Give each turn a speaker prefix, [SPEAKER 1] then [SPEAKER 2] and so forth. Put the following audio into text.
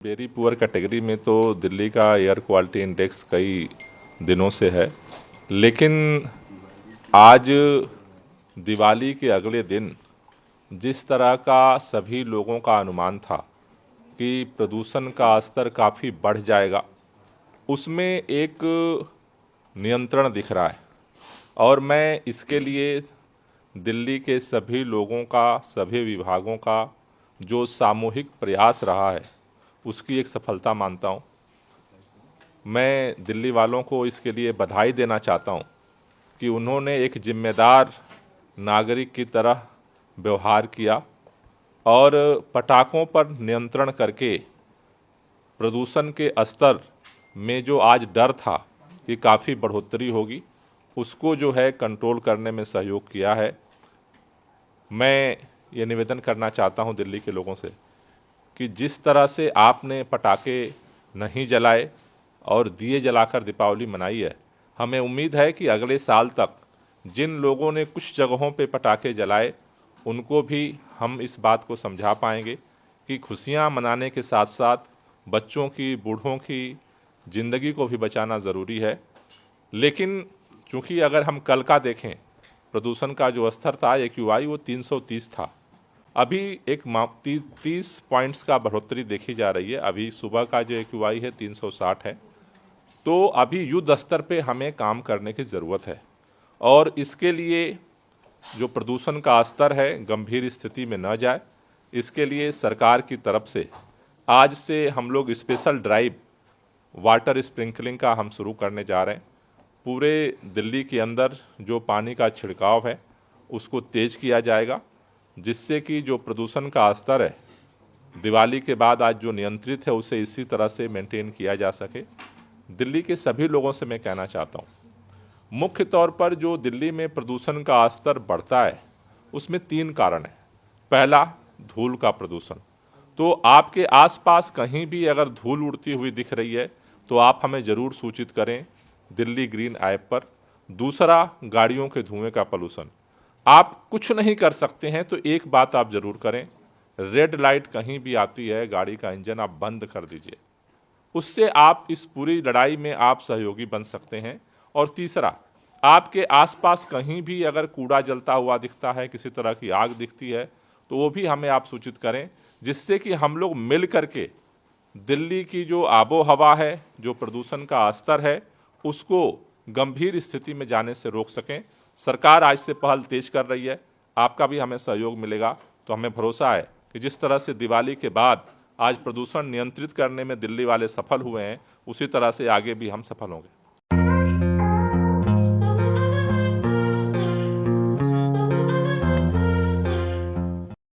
[SPEAKER 1] Very poor category में तो दिल्ली का एयर क्वालिटी इंडेक्स कई दिनों से है, लेकिन आज दिवाली के अगले दिन जिस तरह का सभी लोगों का अनुमान था कि प्रदूषण का स्तर काफ़ी बढ़ जाएगा, उसमें एक नियंत्रण दिख रहा है। और मैं इसके लिए दिल्ली के सभी लोगों का, सभी विभागों का जो सामूहिक प्रयास रहा है, उसकी एक सफलता मानता हूँ। मैं दिल्ली वालों को इसके लिए बधाई देना चाहता हूँ कि उन्होंने एक जिम्मेदार नागरिक की तरह व्यवहार किया और पटाखों पर नियंत्रण करके प्रदूषण के स्तर में जो आज डर था कि काफ़ी बढ़ोतरी होगी, उसको जो है कंट्रोल करने में सहयोग किया है। मैं ये निवेदन करना चाहता हूँ दिल्ली के लोगों से कि जिस तरह से आपने पटाखे नहीं जलाए और दिए जलाकर दीपावली मनाई है, हमें उम्मीद है कि अगले साल तक जिन लोगों ने कुछ जगहों पे पटाखे जलाए, उनको भी हम इस बात को समझा पाएंगे कि खुशियां मनाने के साथ साथ बच्चों की, बूढ़ों की ज़िंदगी को भी बचाना ज़रूरी है। लेकिन चूँकि अगर हम कल का देखें, प्रदूषण का जो स्तर था AQI वो 330 था। अभी एक 30 पॉइंट्स का बढ़ोतरी देखी जा रही है। अभी सुबह का जो AQI है 360 है। तो अभी युद्ध स्तर पे हमें काम करने की ज़रूरत है और इसके लिए जो प्रदूषण का स्तर है गंभीर स्थिति में न जाए, इसके लिए सरकार की तरफ से आज से हम लोग स्पेशल ड्राइव वाटर स्प्रिंकलिंग का हम शुरू करने जा रहे हैं। पूरे दिल्ली के अंदर जो पानी का छिड़काव है उसको तेज़ किया जाएगा, जिससे कि जो प्रदूषण का स्तर है दिवाली के बाद आज जो नियंत्रित है उसे इसी तरह से मेंटेन किया जा सके। दिल्ली के सभी लोगों से मैं कहना चाहता हूँ, मुख्य तौर पर जो दिल्ली में प्रदूषण का स्तर बढ़ता है उसमें 3 कारण हैं। पहला, धूल का प्रदूषण। तो आपके आसपास कहीं भी अगर धूल उड़ती हुई दिख रही है तो आप हमें ज़रूर सूचित करें दिल्ली ग्रीन ऐप पर। दूसरा, गाड़ियों के धुएं का पोल्यूशन। आप कुछ नहीं कर सकते हैं तो एक बात आप ज़रूर करें, रेड लाइट कहीं भी आती है, गाड़ी का इंजन आप बंद कर दीजिए। उससे आप इस पूरी लड़ाई में आप सहयोगी बन सकते हैं। और तीसरा, आपके आसपास कहीं भी अगर कूड़ा जलता हुआ दिखता है, किसी तरह की आग दिखती है, तो वो भी हमें आप सूचित करें, जिससे कि हम लोग मिल करके दिल्ली की जो आबो हवा है, जो प्रदूषण का स्तर है, उसको गंभीर स्थिति में जाने से रोक सकें। सरकार आज से पहल तेज कर रही है, आपका भी हमें सहयोग मिलेगा। तो हमें भरोसा है कि जिस तरह से दिवाली के बाद आज प्रदूषण नियंत्रित करने में दिल्ली वाले सफल हुए हैं, उसी तरह से आगे भी हम सफल होंगे।